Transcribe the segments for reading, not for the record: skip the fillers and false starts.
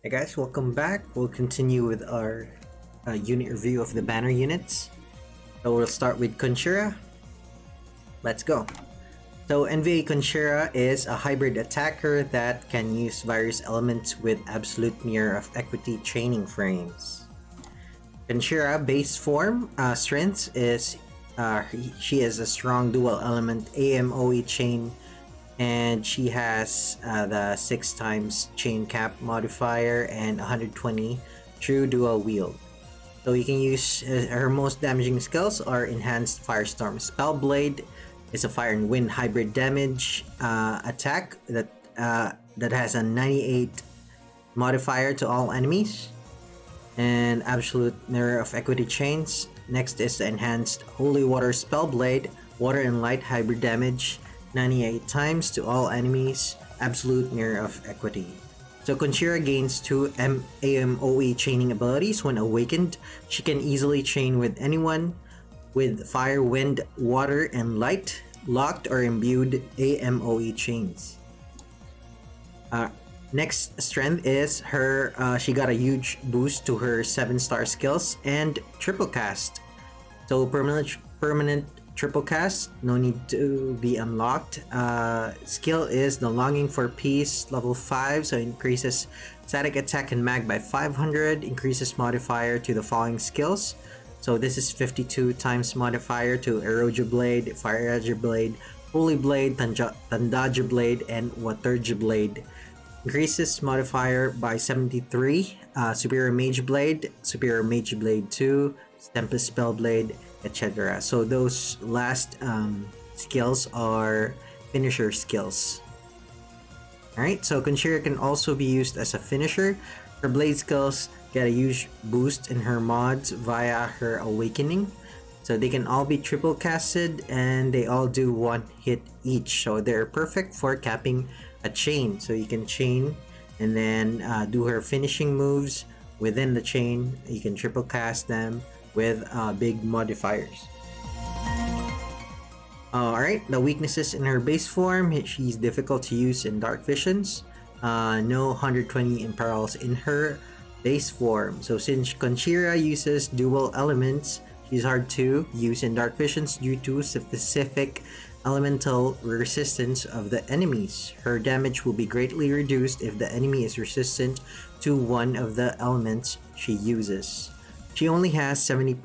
Hey guys, welcome back. We'll continue with our unit review of the banner units. So we'll start with Kunshira. Let's go. So NVA Kunshira is a hybrid attacker that can use various elements with absolute mirror of equity training frames. Kunshira base form strengths is she is a strong dual element AMOE chain, and she has the 6 times chain cap modifier and 120 true dual wield. So you can use her most damaging skills are enhanced firestorm. Spellblade is a fire and wind hybrid damage attack that has a 98 modifier to all enemies and absolute mirror of equity chains. Next is the enhanced holy water spellblade, water and light hybrid damage, 98 times to all enemies, absolute mirror of equity. So Kunshira gains 2 AMOE chaining abilities when awakened. She can easily chain with anyone with fire, wind, water, and light, locked or imbued AMOE chains. Next strength is her. She got a huge boost to her 7-star skills and triple cast. So permanent triple cast, no need to be unlocked. Skill is the Longing for Peace, level 5, so increases static attack and mag by 500, increases modifier to the following skills. So this is 52 times modifier to Eroja Blade, Fire Azure Blade, Holy Blade, Tandaja Blade, and Waterja Blade. Increases modifier by 73, Superior Mage Blade, Superior Mage Blade 2, Tempest Spell Blade, etc. So those last skills are finisher skills. Alright, so Kunshira can also be used as a finisher. Her blade skills get a huge boost in her mods via her awakening. So they can all be triple casted and they all do 1 hit each. So they're perfect for capping a chain. So you can chain and then do her finishing moves within the chain. You can triple cast them with big modifiers. Alright, the weaknesses in her base form: she's difficult to use in dark visions. No 120 imperils in her base form. So since Kunshira uses dual elements, she's hard to use in dark visions due to specific elemental resistance of the enemies. Her damage will be greatly reduced if the enemy is resistant to one of the elements she uses. She only has 70%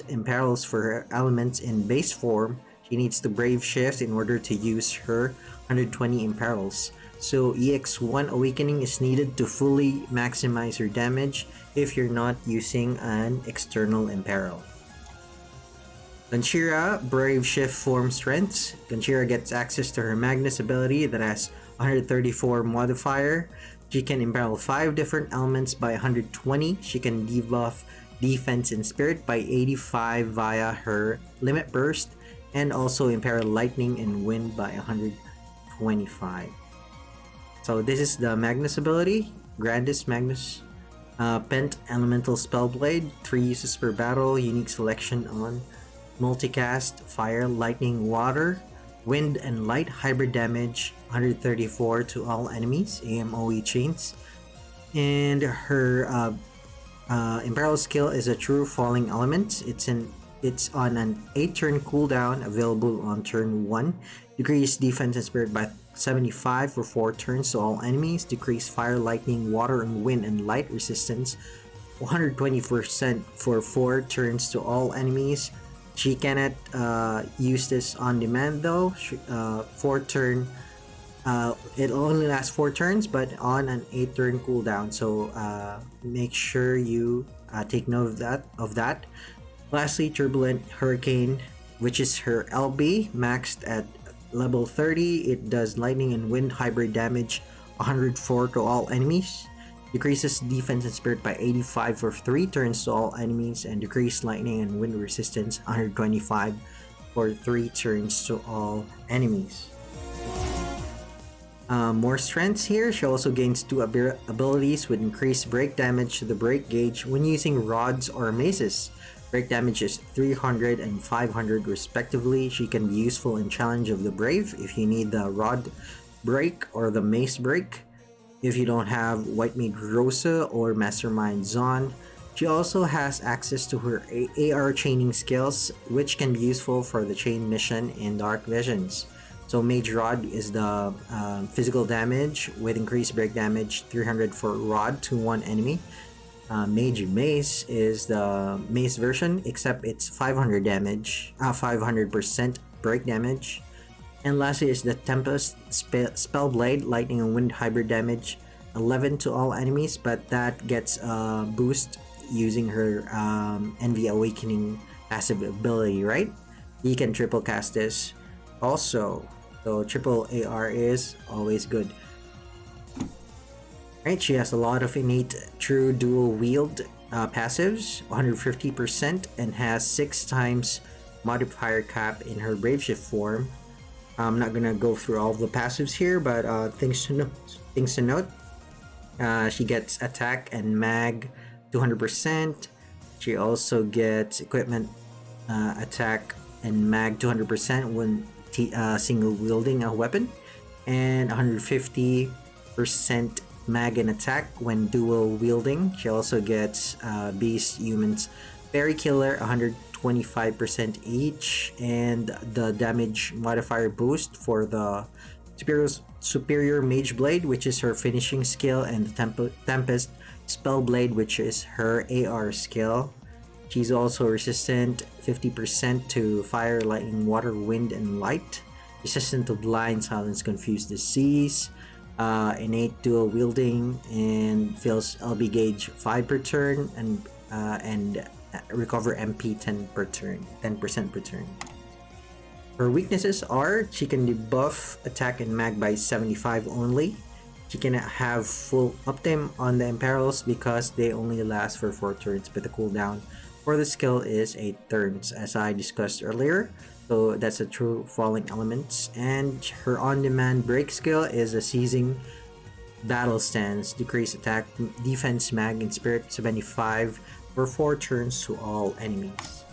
imperils for her elements in base form. She needs to brave shift in order to use her 120 imperils. So EX1 awakening is needed to fully maximize her damage if you're not using an external imperil. Kunshira brave shift form strengths. Kunshira gets access to her Magnus ability that has 134 modifier. She can imperil 5 different elements by 120. She can debuff defense and spirit by 85 via her limit burst, and also imperil lightning and wind by 125. So this is the Magnus ability, Grandis Magnus. Pent Elemental Spellblade, 3 uses per battle, unique selection on multicast, fire, lightning, water, wind, and light hybrid damage, 134 to all enemies, AMOE chains. And her Imperil skill is a true falling element. It's on an 8-turn cooldown, available on turn 1. Decrease defense and spirit by 75 for 4 turns to all enemies. Decrease fire, lightning, water, and wind and light resistance 120% for 4 turns to all enemies. She cannot use this on demand though. 4 turn. It only lasts 4 turns, but on an 8-turn cooldown. So make sure you take note of that. Lastly, Turbulent Hurricane, which is her LB, maxed at level 30. It does lightning and wind hybrid damage 104 to all enemies. Decreases defense and spirit by 85 for 3 turns to all enemies, and decrease lightning and wind resistance 125 for 3 turns to all enemies. More strengths here. She also gains 2 abilities with increased break damage to the break gauge when using rods or maces. Break damage is 300 and 500 respectively. She can be useful in Challenge of the Brave if you need the rod break or the mace break. if you don't have White Maid Rosa or Mastermind Zon. She also has access to her AR chaining skills, which can be useful for the chain mission in Dark Visions. So Mage Rod is the physical damage with increased break damage 300 for rod to one enemy. Mage Mace is the Mace version, except it's 500 damage, 500% break damage. And lastly is the Tempest Spellblade, Lightning and Wind hybrid damage, 11 to all enemies, but that gets a boost using her Envy Awakening passive ability, right? You can triple cast this also, so triple AR is always good. Right, she has a lot of innate true dual wield passives, 150%, and has 6 times modifier cap in her Brave Shift form. I'm not gonna go through all of the passives here, but things to note. She gets attack and mag 200%. She also gets equipment attack and mag 200% when single wielding a weapon, and 150% mag and attack when dual wielding. She also gets Beast Humans Fairy Killer 125% each, and the damage modifier boost for the Superior Mage Blade, which is her finishing skill, and the Tempest Spellblade, which is her AR skill. She's also resistant 50% to fire, lightning, water, wind, and light. Resistant to blind, silence, confuse, disease. Innate dual wielding, and fills LB gauge 5 per turn, and recover MP 10% per turn. Her weaknesses are she can debuff attack and mag by 75 only. She cannot have full uptime on the imperils because they only last for 4 turns, but the cooldown for the skill is 8 turns, as I discussed earlier. So that's a true falling elements. And her on-demand break skill is a seizing battle stance, decrease attack, defense, mag, and spirit 75 for 4 turns to all enemies.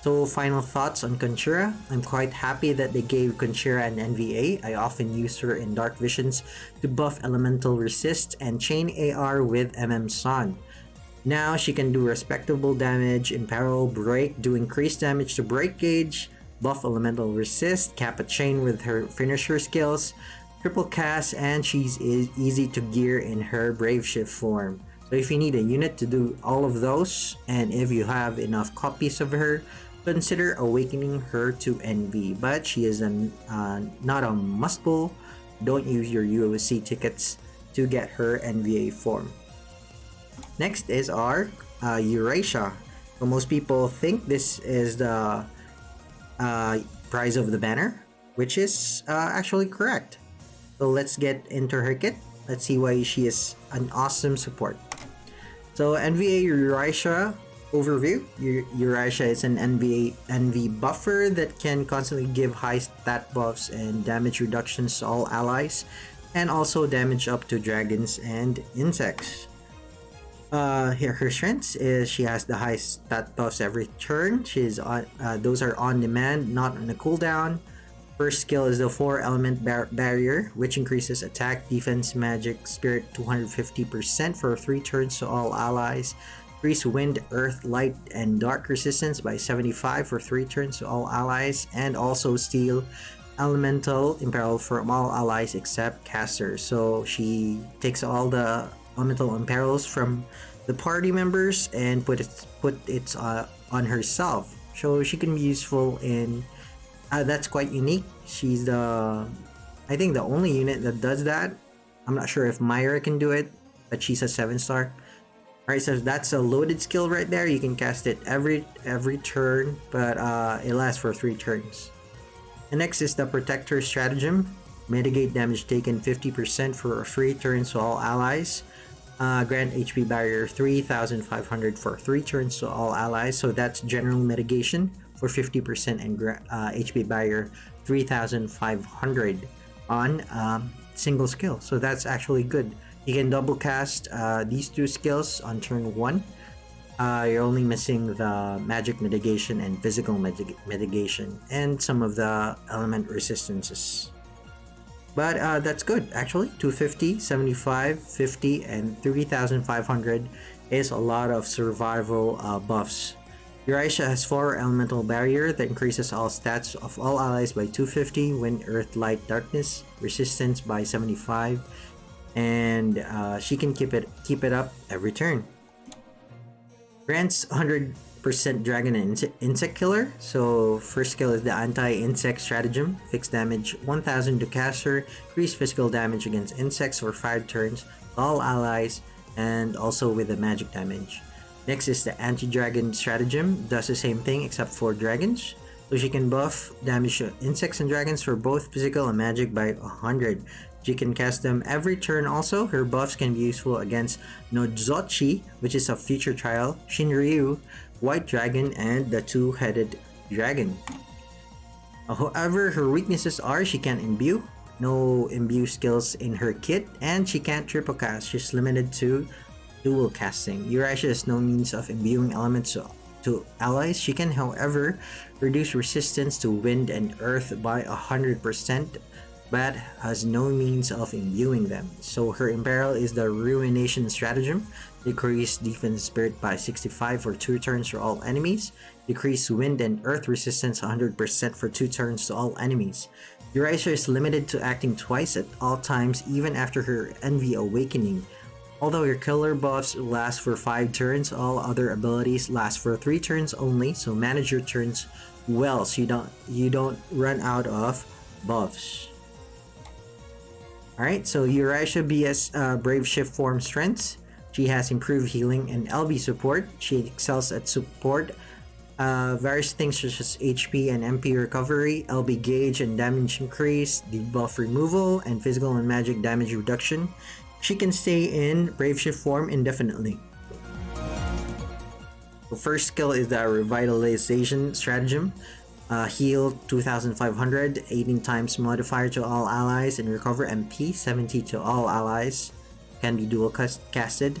So final thoughts on Kunshira. I'm quite happy that they gave Kunshira an NVA. I often use her in Dark Visions to buff Elemental Resist and chain AR with Son. Now she can do respectable damage, Imperil, Break, do increased damage to break gauge, buff Elemental Resist, cap a chain with her finisher skills, triple cast, and she's easy to gear in her Brave Shift form. So if you need a unit to do all of those, and if you have enough copies of her, consider awakening her to NV. But she is not a must pull. Don't use your UOC tickets to get her NVA form. Next is our Yuraisha. So most people think this is the prize of the banner, which is actually correct. So let's get into her kit. Let's see why she is an awesome support. So NVA Yuraisha overview. Yuraisha is an NV buffer that can constantly give high stat buffs and damage reductions to all allies, and also damage up to dragons and insects. Here her strengths is she has the high stat buffs every turn. She's on those are on demand, not on a cooldown. First skill is the 4 element barrier, which increases attack, defense, magic, spirit 250% for 3 turns to all allies. Increase wind, earth, light, and dark resistance by 75 for 3 turns to all allies, and also steal elemental imperil from all allies except casters. So she takes all the elemental imperils from the party members and put it on herself. So she can be useful in that's quite unique. She's I think the only unit that does that. I'm not sure if Myra can do it, but she's a 7-star. Alright, so that's a loaded skill right there. You can cast it every turn, but it lasts for 3 turns. And next is the Protector Stratagem. Mitigate damage taken 50% for 3 turns to all allies. Grant HP barrier 3,500 for 3 turns to all allies. So that's general mitigation for 50% and HP barrier 3,500 on single skill. So that's actually good. You can double cast these 2 skills on turn 1. You're only missing the magic mitigation and physical mitigation and some of the element resistances. But that's good actually. 250, 75, 50, and 3500 is a lot of survival buffs. Yuraisha has 4 elemental barrier that increases all stats of all allies by 250, wind, earth, light, darkness, resistance by 75, and she can keep it up every turn. Grants 100% dragon and insect killer. So first skill is the anti-insect stratagem. Fixed damage 1000 to caster, increase physical damage against insects for 5 turns, all allies, and also with the magic damage. Next is the anti-dragon stratagem. Does the same thing except for dragons. So she can buff damage to insects and dragons for both physical and magic by 100. She can cast them every turn also. Her buffs can be useful against Nozochi, which is a future trial, Shinryu, White Dragon, and the Two-Headed Dragon. However, her weaknesses are she can't imbue, no imbue skills in her kit, and she can't triple cast. She's limited to dual casting. Yuraisha has no means of imbuing elements to allies. She can, however, reduce resistance to wind and earth by 100%, but has no means of imbuing them. So her Imperial is the Ruination Stratagem. Decrease Defense Spirit by 65 for 2 turns for all enemies. Decrease Wind and Earth Resistance 100% for 2 turns to all enemies. Yuraisha is limited to acting twice at all times even after her Envy Awakening. Although her killer buffs last for 5 turns, all other abilities last for 3 turns only, so manage your turns well so you don't run out of buffs. Alright, so Yuraisha BS Brave Shift Form Strengths. She has improved healing and LB support. She excels at support various things such as HP and MP recovery, LB gauge and damage increase, debuff removal, and physical and magic damage reduction. She can stay in Brave Shift form indefinitely. The first skill is the Revitalization Stratagem. Heal 2500, 18 times modifier to all allies, and recover MP 70 to all allies. Can be dual casted.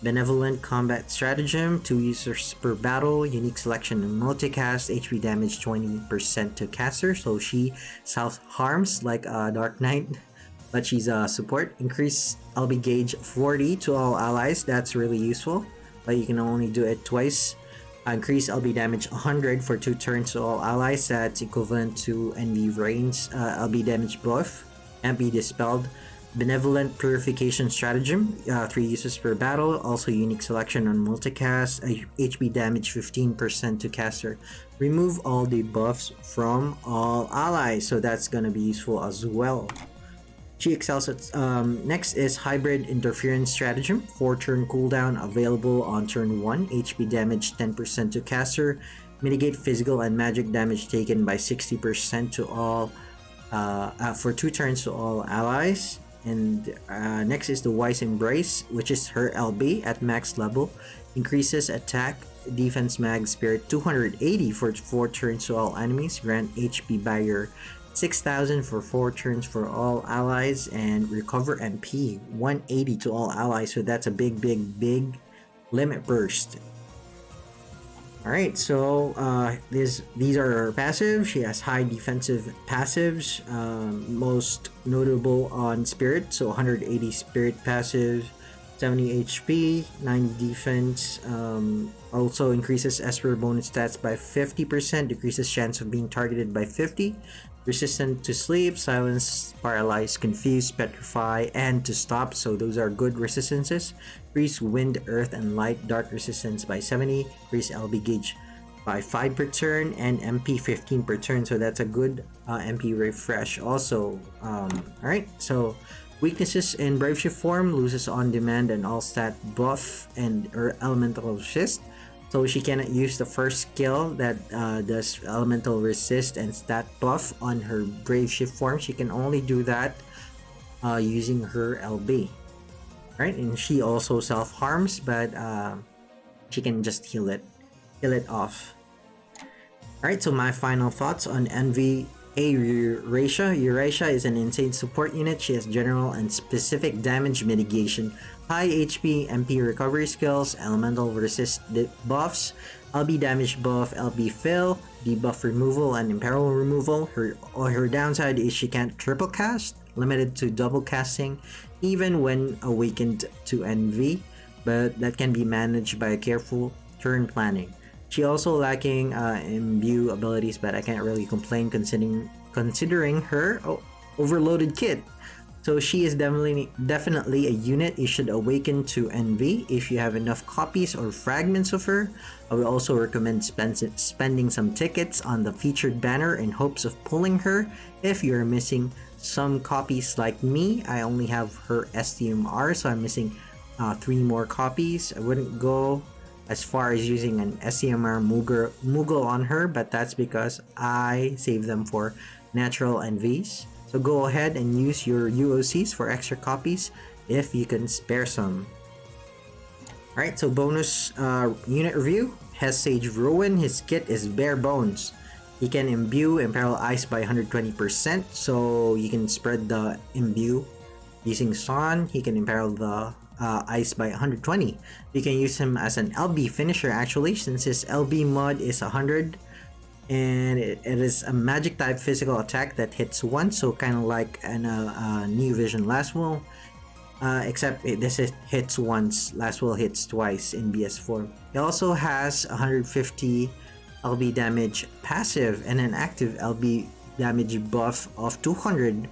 Benevolent Combat Stratagem, 2 users per battle, unique selection and multicast, HP damage 20% to caster, so she self-harms like a Dark Knight, but she's a support. Increase LB gauge 40 to all allies, that's really useful, but you can only do it twice. Increase LB damage 100 for 2 turns to all allies, that's equivalent to Envy Rain's LB damage buff. MP Dispelled. Benevolent Purification Stratagem, 3 uses per battle, also unique selection on multicast, HP damage 15% to caster. Remove all debuffs from all allies, so that's gonna be useful as well. She excels at, next is Hybrid Interference Stratagem, 4 turn cooldown, available on turn 1, HP damage 10% to caster, mitigate physical and magic damage taken by 60% to all, for 2 turns to all allies. And next is the Wise Embrace, which is her LB at max level, increases attack, defense, mag, spirit 280 for 4 turns to all enemies, grant HP barrier 6000 for 4 turns for all allies, and recover MP 180 to all allies, so that's a big limit burst. Alright, so these are her passives. She has high defensive passives, most notable on Spirit, so 180 Spirit passive, 70 HP, 90 defense, also increases Esper bonus stats by 50%, decreases chance of being targeted by 50, resistant to sleep, silence, paralyze, confuse, petrify, and to stop, so those are good resistances. Increase wind, earth, and light, dark resistance by 70, increase LB gauge by 5 per turn, and MP 15 per turn, so that's a good MP refresh also. Alright, so weaknesses in Brave Shift form, loses on demand and all stat buff and elemental resist. So she cannot use the first skill that does elemental resist and stat buff on her Brave Shift form. She can only do that using her LB. Right, and she also self-harms, but she can just heal it off. Alright, so my final thoughts on Envy Yuraisha. Yuraisha is an insane support unit. She has general and specific damage mitigation, high HP, MP recovery skills, elemental resist buffs, LB damage buff, LB fill, debuff removal, and imperil removal. Her downside is she can't triple cast limited to double casting even when awakened to NV, but that can be managed by a careful turn planning. She also lacking imbue abilities, but I can't really complain considering her overloaded kit. So she is definitely a unit you should awaken to NV if you have enough copies or fragments of her. I would also recommend spending some tickets on the featured banner in hopes of pulling her if you're missing some copies like me. I only have her STMR, so I'm missing 3 more copies. I wouldn't go as far as using an STMR Moogle on her, but that's because I save them for natural NVs. So go ahead and use your UOCs for extra copies if you can spare some. Alright, so bonus unit review. Hess Sage Rowen, his kit is bare bones. He can imbue Imperial Ice by 120%, so you can spread the imbue using Son. He can Imperial the Ice by 120. You can use him as an LB finisher actually, since his LB mod is 100. And it is a magic type physical attack that hits once, so kind of like an New Vision Last Will, except this hits once, Last Will hits twice in BS form. It also has 150 LB damage passive and an active LB damage buff of 200,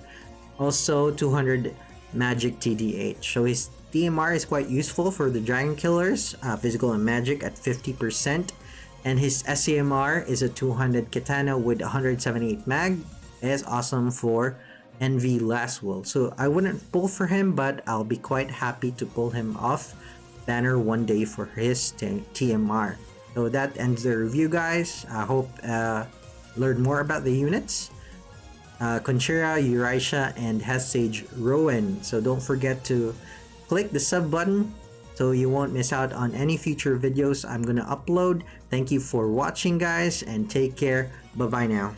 also 200 magic TDH. So his DMR is quite useful for the Dragon Killers, physical and magic at 50%. And his SCMR is a 200 Katana with 178 mag. It is awesome for NV Last Will. So I wouldn't pull for him, but I'll be quite happy to pull him off banner one day for his TMR. So that ends the review, guys. I hope learn more about the units. Kunshira, Yuraisha, and Hess Sage Rowen. So don't forget to click the sub button so you won't miss out on any future videos I'm gonna upload. Thank you for watching, guys, and take care. Bye bye now.